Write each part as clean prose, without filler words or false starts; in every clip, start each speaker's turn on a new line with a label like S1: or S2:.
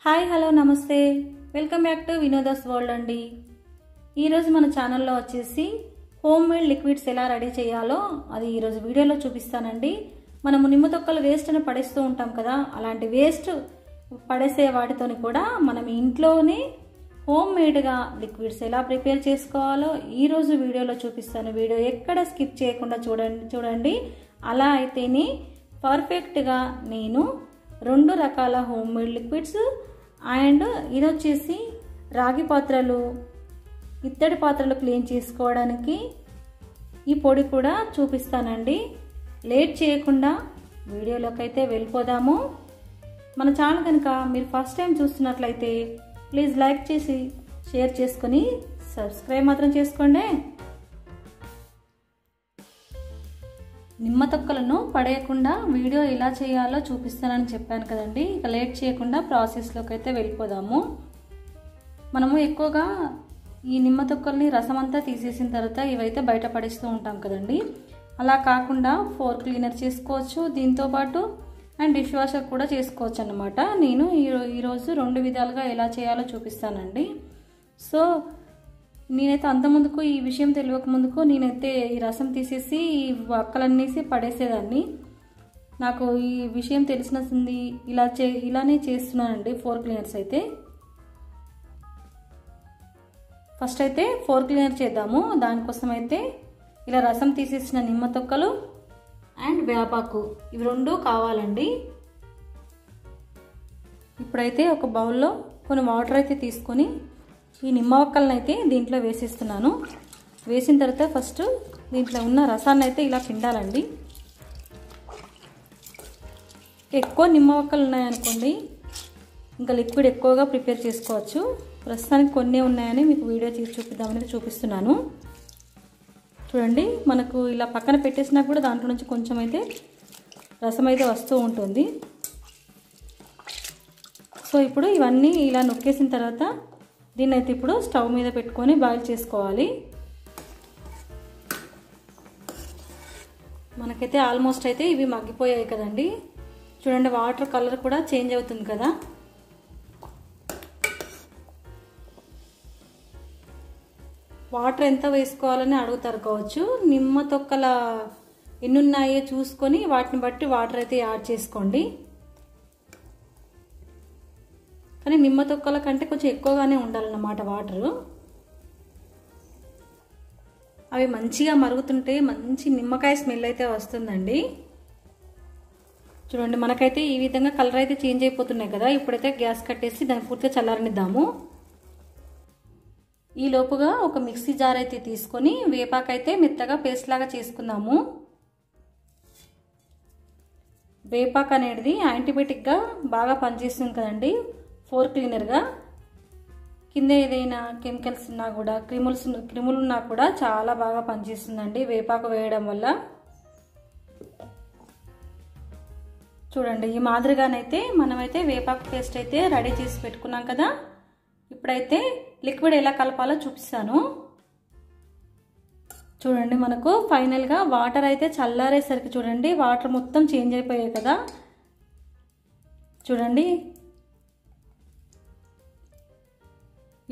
S1: Hi hello నమస్తే welcome back to వినోదాస్ world అండి. ఈరోజు మన ఛానల్లో వచ్చేసి హోమ్ మేడ్ లిక్విడ్స్ ఎలా రెడీ చేయాలో అది ఈరోజు వీడియోలో చూపిస్తానండి. మనము నిమ్మ తొక్కలు వేస్ట్ని పడేస్తూ ఉంటాం కదా, అలాంటి వేస్ట్ పడేసే వాటితోని కూడా మనం ఇంట్లోనే హోమ్ మేడ్గా లిక్విడ్స్ ఎలా ప్రిపేర్ చేసుకోవాలో ఈరోజు వీడియోలో చూపిస్తాను. వీడియో ఎక్కడ స్కిప్ చేయకుండా చూడండి. అలా అయితేనే పర్ఫెక్ట్గా నేను 2 రకాల హోమ్ మేడ్ లిక్విడ్స్ అండ్ ఇది వచ్చేసి రాగి పాత్రలు, ఇత్తడి పాత్రలు క్లీన్ చేసుకోవడానికి ఈ పొడి కూడా చూపిస్తానండి. లేట్ చేయకుండా వీడియోలోకి అయితే వెళ్ళిపోదాము. మన ఛానల్ కనుక మీరు ఫస్ట్ టైం చూస్తున్నట్లయితే ప్లీజ్ లైక్ చేసి షేర్ చేసుకొని సబ్స్క్రైబ్ మాత్రం చేసుకోండి. నిమ్మ తొక్కలను పడేయకుండా వీడియో ఎలా చేయాలో చూపిస్తానని చెప్పాను కదండి. ఇక లేట్ చేయకుండా ప్రాసెస్లోకి అయితే వెళ్ళిపోదాము. మనము ఎక్కువగా ఈ నిమ్మ తొక్కల్ని రసం అంతా తీసేసిన తర్వాత ఇవైతే బయట పడేస్తూ ఉంటాం కదండి. అలా కాకుండా ఫ్లోర్ క్లీనర్ చేసుకోవచ్చు, దీంతోపాటు అండ్ డిష్ వాషర్ కూడా చేసుకోవచ్చు అన్నమాట. నేను ఈరోజు 2 విధాలుగా ఎలా చేయాలో చూపిస్తానండి. సో నేనైతే అంతకుముందుకు ఈ విషయం తెలియక ముందుకు నేనైతే ఈ రసం తీసేసి ఈ వక్కలన్నేసి పడేసేదాన్ని. నాకు ఈ విషయం తెలిసినది ఇలానే చేస్తున్నానండి. ఫ్లోర్ క్లీనర్స్ అయితే ఫస్ట్ అయితే ఫ్లోర్ క్లీనర్ చేద్దాము. దానికోసం అయితే ఇలా రసం తీసేసిన నిమ్మ తొక్కలు అండ్ వేపాకు ఇవి 2 కావాలండి. ఇప్పుడైతే ఒక బౌల్లో కొన్ని వాటర్ అయితే తీసుకొని ఈ నిమ్మ వక్కలను అయితే దీంట్లో వేసేస్తున్నాను. వేసిన తర్వాత ఫస్ట్ దీంట్లో ఉన్న రసాన్ని అయితే ఇలా పిండాలండి. ఎక్కువ నిమ్మ వక్కలు ఉన్నాయనుకోండి ఇంకా లిక్విడ్ ఎక్కువగా ప్రిపేర్ చేసుకోవచ్చు. ప్రస్తుతానికి కొన్ని ఉన్నాయని మీకు వీడియో తీసి చూపిద్దామని చూపిస్తున్నాను. చూడండి, మనకు ఇలా పక్కన పెట్టేసినా కూడా దాంట్లో నుంచి కొంచెం అయితే రసం అయితే వస్తూ ఉంటుంది. సో ఇప్పుడు ఇవన్నీ ఇలా నొక్కేసిన తర్వాత దీన్ని అయితే ఇప్పుడు స్టవ్ మీద పెట్టుకొని బాయిల్ చేసుకోవాలి. మనకైతే ఆల్మోస్ట్ అయితే ఇవి మగ్గిపోయాయి కదండి. చూడండి, వాటర్ కలర్ కూడా చేంజ్ అవుతుంది కదా. వాటర్ ఎంత వేసుకోవాలని అడుగుతారు కావచ్చు. నిమ్మ తొక్కల ఎన్ని ఉన్నాయో చూసుకొని వాటిని బట్టి వాటర్ అయితే యాడ్ చేసుకోండి. కానీ నిమ్మ తొక్కల కంటే కొంచెం ఎక్కువగానే ఉండాలన్నమాట వాటరు. అవి మంచిగా మరుగుతుంటే మంచి నిమ్మకాయ స్మెల్ అయితే వస్తుందండి. చూడండి, మనకైతే ఈ విధంగా కలర్ అయితే చేంజ్ అయిపోతున్నాయి కదా. ఇప్పుడైతే గ్యాస్ కట్టేసి దాన్ని పూర్తిగా చల్లారనిద్దాము. ఈ లోపుగా ఒక మిక్సీ జార్ అయితే తీసుకొని వేపాకైతే మెత్తగా పేస్ట్ లాగా చేసుకుందాము. వేపాకు అనేది యాంటీబయాటిక్గా బాగా పనిచేస్తుంది కదండి. ఫ్లోర్ క్లీనర్గా కింద ఏదైనా కెమికల్స్ ఉన్నా కూడా క్రిములు ఉన్నా కూడా చాలా బాగా పనిచేస్తుందండి వేపాకు వేయడం వల్ల. చూడండి, ఈ మాదిరిగానైతే మనమైతే వేపాకు పేస్ట్ అయితే రెడీ చేసి పెట్టుకున్నాం కదా. ఇప్పుడైతే లిక్విడ్ ఎలా కలపాలో చూపిస్తాను. చూడండి, మనకు ఫైనల్గా వాటర్ అయితే చల్లారేసరికి చూడండి వాటర్ మొత్తం చేంజ్ అయిపోయాయి కదా. చూడండి,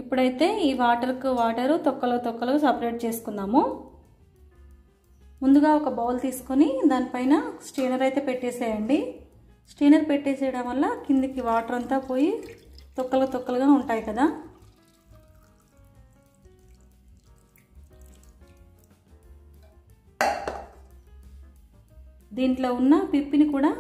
S1: ఇప్పుడైతే ఈ వాటరు తొక్కలు సపరేట్ చేసుకుందాము. ముందుగా ఒక బౌల్ తీసుకొని దానిపైన స్ట్రైనర్ అయితే పెట్టేసేయండి. స్ట్రైనర్ పెట్టేసేయడం వల్ల కిందికి వాటర్ అంతా పోయి తొక్కలుగా ఉంటాయి కదా. దీంట్లో ఉన్న పిప్పిని కూడా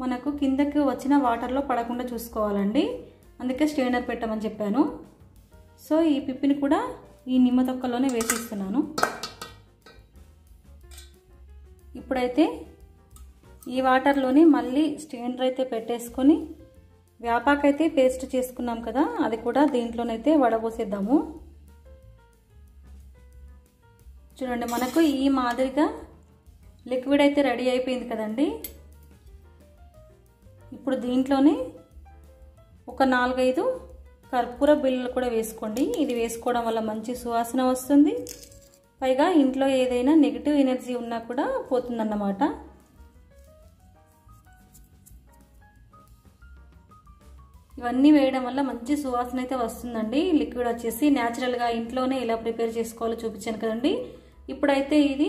S1: మనకు కిందకి వచ్చిన వాటర్లో పడకుండా చూసుకోవాలండి. అందుకే స్ట్రైనర్ పెట్టమని చెప్పాను. సో ఈ పిప్పిని కూడా ఈ నిమ్మ తొక్కలోనే వేసేస్తున్నాను. ఇప్పుడైతే ఈ వాటర్లోని మళ్ళీ స్ట్రైనర్ అయితే పెట్టేసుకొని వేపాకైతే పేస్ట్ చేసుకున్నాం కదా అది కూడా దీంట్లోనైతే వడబోసేద్దాము. చూడండి, మనకు ఈ మాదిరిగా లిక్విడ్ అయితే రెడీ అయిపోయింది కదండి. ఇప్పుడు దీంట్లోనే ఒక 4-5 కర్పూర బిళ్ళలు కూడా వేసుకోండి. ఇది వేసుకోవడం వల్ల మంచి సువాసన వస్తుంది. పైగా ఇంట్లో ఏదైనా నెగిటివ్ ఎనర్జీ ఉన్నా కూడా పోతుందన్నమాట. ఇవన్నీ వేయడం వల్ల మంచి సువాసన అయితే వస్తుందండి. లిక్విడ్ వచ్చేసి న్యాచురల్గా ఇంట్లోనే ఇలా ప్రిపేర్ చేసుకోవాలో చూపించాను కదండి. ఇప్పుడైతే ఇది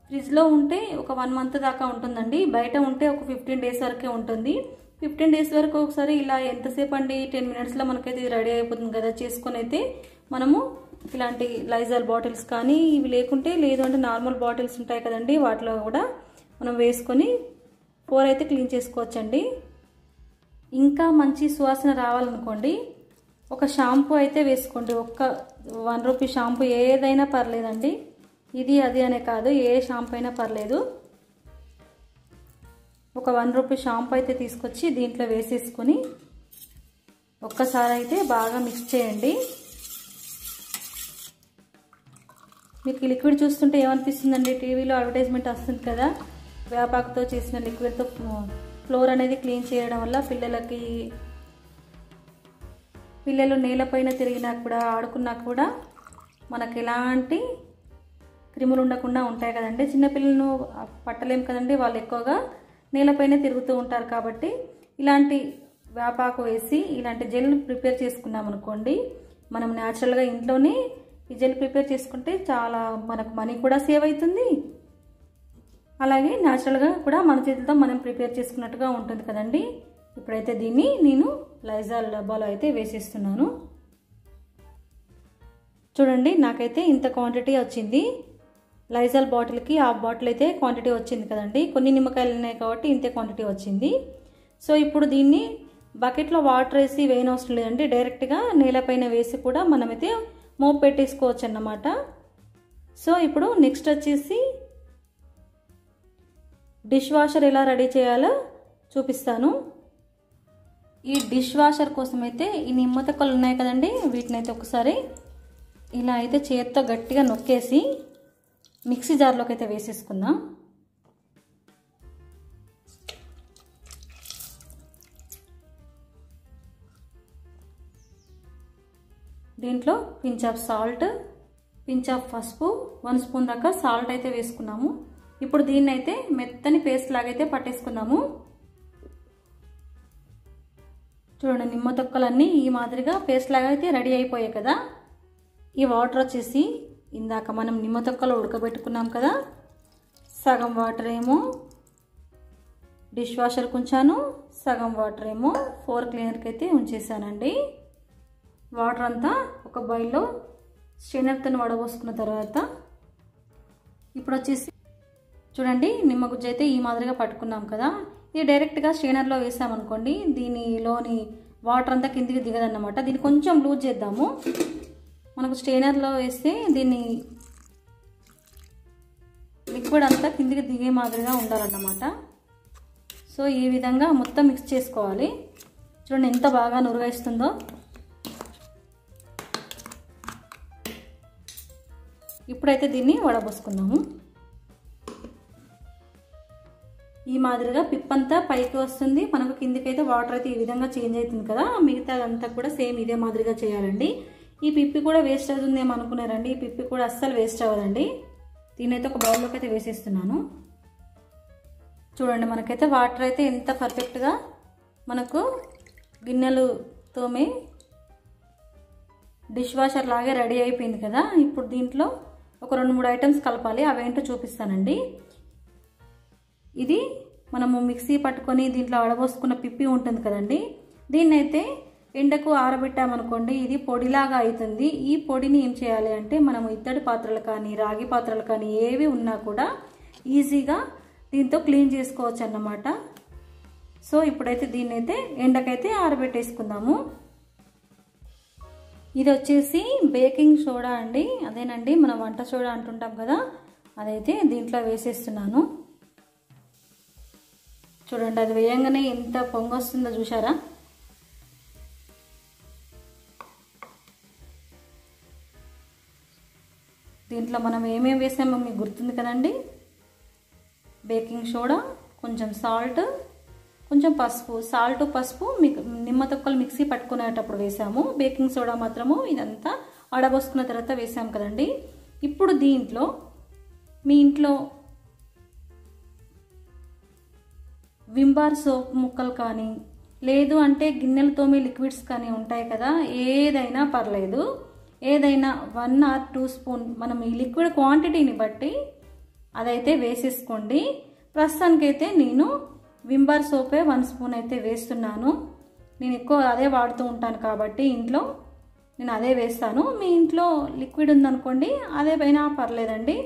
S1: ఫ్రిడ్జ్లో ఉంటే ఒక 1 మంత్ దాకా ఉంటుందండి. బయట ఉంటే ఒక 15 డేస్ వరకే ఉంటుంది. 15 డేస్ వరకు ఒకసారి ఇలా ఎంతసేపు అండి 10 మినిట్స్లో మనకైతే ఇది రెడీ అయిపోతుంది కదా. చేసుకొని అయితే మనము ఇలాంటి లైజాల్ బాటిల్స్ కానీ ఇవి లేకుంటే లేదు అంటే నార్మల్ బాటిల్స్ ఉంటాయి కదండి, వాటిలో కూడా మనం వేసుకొని ఫ్లోర్ అయితే క్లీన్ చేసుకోవచ్చండి. ఇంకా మంచి సువాసన రావాలనుకోండి ఒక షాంపూ అయితే వేసుకోండి. ఒక్క 1 రూపీ షాంపూ ఏదైనా పర్లేదండి. ఇది అది అనే కాదు, ఏ షాంపూ అయినా పర్లేదు. ఒక 1 రూపీ షాంపూ అయితే తీసుకొచ్చి దీంట్లో వేసేసుకొని ఒక్కసారి అయితే బాగా మిక్స్ చేయండి. మీకు లిక్విడ్ చూస్తుంటే ఏమనిపిస్తుందండి, టీవీలో అడ్వర్టైజ్మెంట్ వస్తుంది కదా, వేపాకుతో చేసిన లిక్విడ్తో ఫ్లోర్ అనేది క్లీన్ చేయడం వల్ల పిల్లలు నేలపైన తిరిగినా కూడా ఆడుకున్నా కూడా మనకు ఎలాంటి క్రిములు ఉండకుండా ఉంటాయి కదండి. చిన్నపిల్లలను పట్టలేం కదండి, వాళ్ళు ఎక్కువగా నేలపైన తిరుగుతూ ఉంటారు. కాబట్టి ఇలాంటి వేపాకు వేసి ఇలాంటి జెల్ ప్రిపేర్ చేసుకున్నాం అనుకోండి, మనం న్యాచురల్గా ఇంట్లోనే ఈ జెల్ ప్రిపేర్ చేసుకుంటే చాలా మనకు మనీ కూడా సేవ్ అవుతుంది. అలాగే న్యాచురల్గా కూడా మన చేతితో మనం ప్రిపేర్ చేసుకున్నట్టుగా ఉంటుంది కదండి. ఇప్పుడైతే దీన్ని నేను లైజాల్ డబ్బాలో అయితే వేసేస్తున్నాను. చూడండి, నాకైతే ఇంత క్వాంటిటీ వచ్చింది. లైజాల్ బాటిల్కి హాఫ్ బాటిల్ అయితే క్వాంటిటీ వచ్చింది కదండి. కొన్ని నిమ్మకాయలు ఉన్నాయి కాబట్టి ఇంతే క్వాంటిటీ వచ్చింది. సో ఇప్పుడు దీన్ని బకెట్లో వాటర్ వేసి వేయనవసరం లేదండి, డైరెక్ట్గా నేలపైన వేసి కూడా మనమైతే మోప్ పెట్టేసుకోవచ్చు అన్నమాట. సో ఇప్పుడు నెక్స్ట్ వచ్చేసి డిష్ వాషర్ ఎలా రెడీ చేయాలో చూపిస్తాను. ఈ డిష్ వాషర్ కోసం అయితే ఈ నిమ్మ తొక్కలు ఉన్నాయి కదండి, వీటిని అయితే ఒకసారి ఇలా అయితే చేత్తో గట్టిగా నొక్కేసి మిక్సీ జార్లోకి అయితే వేసేసుకుందాం. దీంట్లో pinch of salt, pinch of పసుపు, 1 స్పూన్ దాకా సాల్ట్ అయితే వేసుకున్నాము. ఇప్పుడు దీన్ని అయితే మెత్తని పేస్ట్ లాగైతే పట్టేసుకుందాము. చూడండి, నిమ్మ తొక్కలన్నీ ఈ మాదిరిగా పేస్ట్ లాగా అయితే రెడీ అయిపోయాయి కదా. ఈ వాటర్ వచ్చేసి ఇందాక మనం నిమ్మ తొక్కలు ఉడకబెట్టుకున్నాం కదా, సగం వాటర్ ఏమో డిష్ వాషర్కి ఉంచాను, సగం వాటర్ ఏమో ఫ్లోర్ క్లీనర్కి అయితే ఉంచేసానండి. వాటర్ అంతా ఒక బౌల్లో స్ట్రైనర్తో వడబోసుకున్న తర్వాత ఇప్పుడు వచ్చేసి చూడండి, నిమ్మ గుజ్జు అయితే ఈ మాదిరిగా పట్టుకున్నాం కదా. ఇది డైరెక్ట్గా స్ట్రైనర్లో వేసామనుకోండి దీనిలోని వాటర్ అంతా కిందికి దిగదన్నమాట. దీన్ని కొంచెం లూజ్ చేద్దాము. మనకు స్ట్రైనర్లో వేస్తే దీన్ని లిక్విడ్ అంతా కిందికి దిగే మాదిరిగా ఉండాలన్నమాట. సో ఈ విధంగా మొత్తం మిక్స్ చేసుకోవాలి. చూడండి ఎంత బాగా నురుగైస్తుందో. ఇప్పుడైతే దీన్ని వడబోసుకుందాము. ఈ మాదిరిగా పిప్పంతా పైకి వస్తుంది, మనకు కిందికైతే వాటర్ అయితే ఈ విధంగా చేంజ్ అవుతుంది కదా. మిగతా అంతా కూడా సేమ్ ఇదే మాదిరిగా చేయాలండి. ఈ పిప్పి కూడా వేస్ట్ అవుతుంది ఏమో అనుకున్నారండి, ఈ పిప్పి కూడా అస్సలు వేస్ట్ అవ్వదండి. దీనైతే ఒక బౌల్లోకి అయితే వేసేస్తున్నాను. చూడండి, మనకైతే వాటర్ అయితే ఎంత పర్ఫెక్ట్గా మనకు గిన్నెలు తోమే డిష్ వాషర్ లాగే రెడీ అయిపోయింది కదా. ఇప్పుడు దీంట్లో ఒక 2-3 ఐటమ్స్ కలపాలి, అవేంటో చూపిస్తానండి. ఇది మనము మిక్సీ పట్టుకొని దీంట్లో వడబోసుకున్న పిప్పి ఉంటుంది కదండి, దీన్నైతే ఎండకు ఆరబెట్టామనుకోండి ఇది పొడిలాగా అవుతుంది. ఈ పొడిని ఏం చేయాలి అంటే మనము ఇత్తడి పాత్రలు కానీ రాగి పాత్రలు కానీ ఏవి ఉన్నా కూడా ఈజీగా దీంతో క్లీన్ చేసుకోవచ్చు అన్నమాట. సో ఇప్పుడైతే దీన్నైతే ఎండకైతే ఆరబెట్టేసుకుందాము. ఇది వచ్చేసి బేకింగ్ సోడా అండి, అదేనండి మనం వంట సోడా అంటుంటాం కదా, అదైతే దీంట్లో వేసేస్తున్నాను. చూడండి, అది వేయంగానే ఎంత పొంగొస్తుందో చూసారా. దీంట్లో మనం ఏమేమి వేసామో మీకు గుర్తుంది కదండి. బేకింగ్ సోడా, కొంచెం సాల్ట్, కొంచెం పసుపు. సాల్ట్ పసుపు నిమ్మ తొక్కలు మిక్సీ పట్టుకునేటప్పుడు వేసాము. బేకింగ్ సోడా మాత్రము ఇదంతా ఆడబోసుకున్న తర్వాత వేసాము కదండి. ఇప్పుడు దీంట్లో మీ ఇంట్లో విమ్ బార్ సోప్ ముక్కలు కానీ లేదు అంటే గిన్నెలతోమి లిక్విడ్స్ కానీ ఉంటాయి కదా, ఏదైనా పర్లేదు, ఏదైనా 1 or 2 స్పూన్ మనం ఈ లిక్విడ్ క్వాంటిటీని బట్టి అదైతే వేసేసుకోండి. ప్రస్తుతానికైతే నేను విమ్ బార్ సోపే 1 స్పూన్ అయితే వేస్తున్నాను. నేను ఎక్కువ అదే వాడుతూ ఉంటాను కాబట్టి ఇంట్లో నేను అదే వేస్తాను. మీ ఇంట్లో లిక్విడ్ ఉందనుకోండి అదే పైన పర్లేదండి.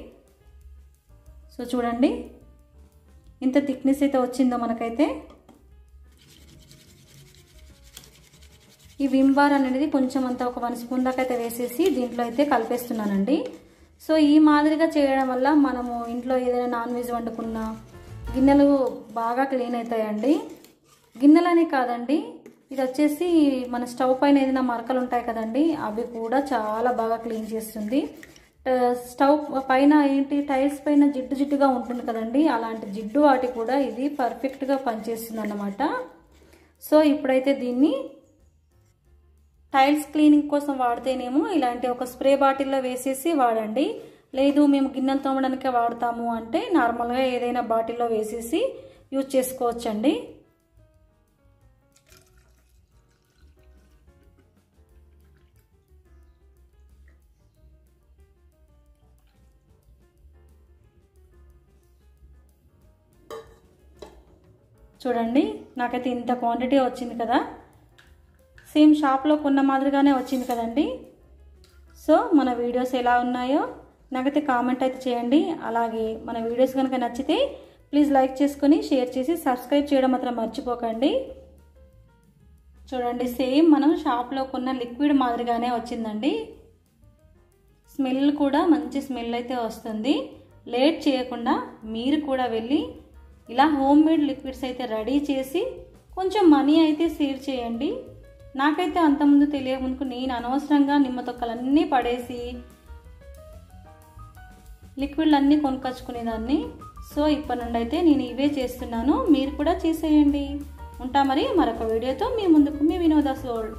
S1: సో చూడండి ఇంత థిక్నెస్ అయితే వచ్చిందో మనకైతే. ఈ విమ్ బార్ అనేది కొంచెం అంతా ఒక 1 స్పూన్ దాకా అయితే వేసేసి దీంట్లో అయితే కలిపేస్తున్నానండి. సో ఈ మాదిరిగా చేయడం వల్ల మనము ఇంట్లో ఏదైనా నాన్ వెజ్ వండుకున్నా గిన్నెలు బాగా క్లీన్ అవుతాయండి. గిన్నెలనే కాదండి, ఇది వచ్చేసి మన స్టవ్ పైన ఏదైనా మరకలు ఉంటాయి కదండి, అవి కూడా చాలా బాగా క్లీన్ చేస్తుంది. స్టవ్ పైన ఏంటి టైల్స్ పైన జిడ్డు జిడ్డుగా ఉంటుంది కదండి, అలాంటి జిడ్డు వాటి కూడా ఇది పర్ఫెక్ట్గా పనిచేస్తుంది అన్నమాట. సో ఇప్పుడైతే దీన్ని టైల్స్ క్లీనింగ్ కోసం వాడితేనేమో ఇలాంటి ఒక స్ప్రే బాటిల్లో వేసేసి వాడండి. లేదు మేము గిన్నెలు తోమడానికే వాడతాము అంటే నార్మల్గా ఏదైనా బాటిల్లో వేసేసి యూజ్ చేసుకోవచ్చండి. చూడండి నాకైతే ఇంత క్వాంటిటీ వచ్చింది కదా, సేమ్ షాప్లో కొన్న మాదిరిగానే వచ్చింది కదండి. సో మన వీడియోస్ ఎలా ఉన్నాయో నాకైతే కామెంట్ అయితే చేయండి. అలాగే మన వీడియోస్ కనుక నచ్చితే ప్లీజ్ లైక్ చేసుకొని షేర్ చేసి సబ్స్క్రైబ్ చేయడం మాత్రం మర్చిపోకండి. చూడండి సేమ్ మనం షాప్లో కొన్న లిక్విడ్ మాదిరిగానే వచ్చిందండి. స్మెల్ కూడా మంచి స్మెల్ అయితే వస్తుంది. లేట్ చేయకుండా మీరు కూడా వెళ్ళి ఇలా హోమ్ మేడ్ లిక్విడ్స్ అయితే రెడీ చేసి కొంచెం మనీ అయితే సేవ్ చేయండి. నాకైతే అంతకుముందు తెలియకముందుకు నేను అనవసరంగా నిమ్మ తొక్కలన్నీ పడేసి లిక్విడ్లు అన్నీ కొనుక్కొచ్చుకునేదాన్ని. సో ఇప్పటి నుండి అయితే నేను ఇవే చేస్తున్నాను, మీరు కూడా చేసేయండి. ఉంటా మరి మరొక వీడియోతో మీ ముందుకు, మీ వినోదాస్ వరల్డ్.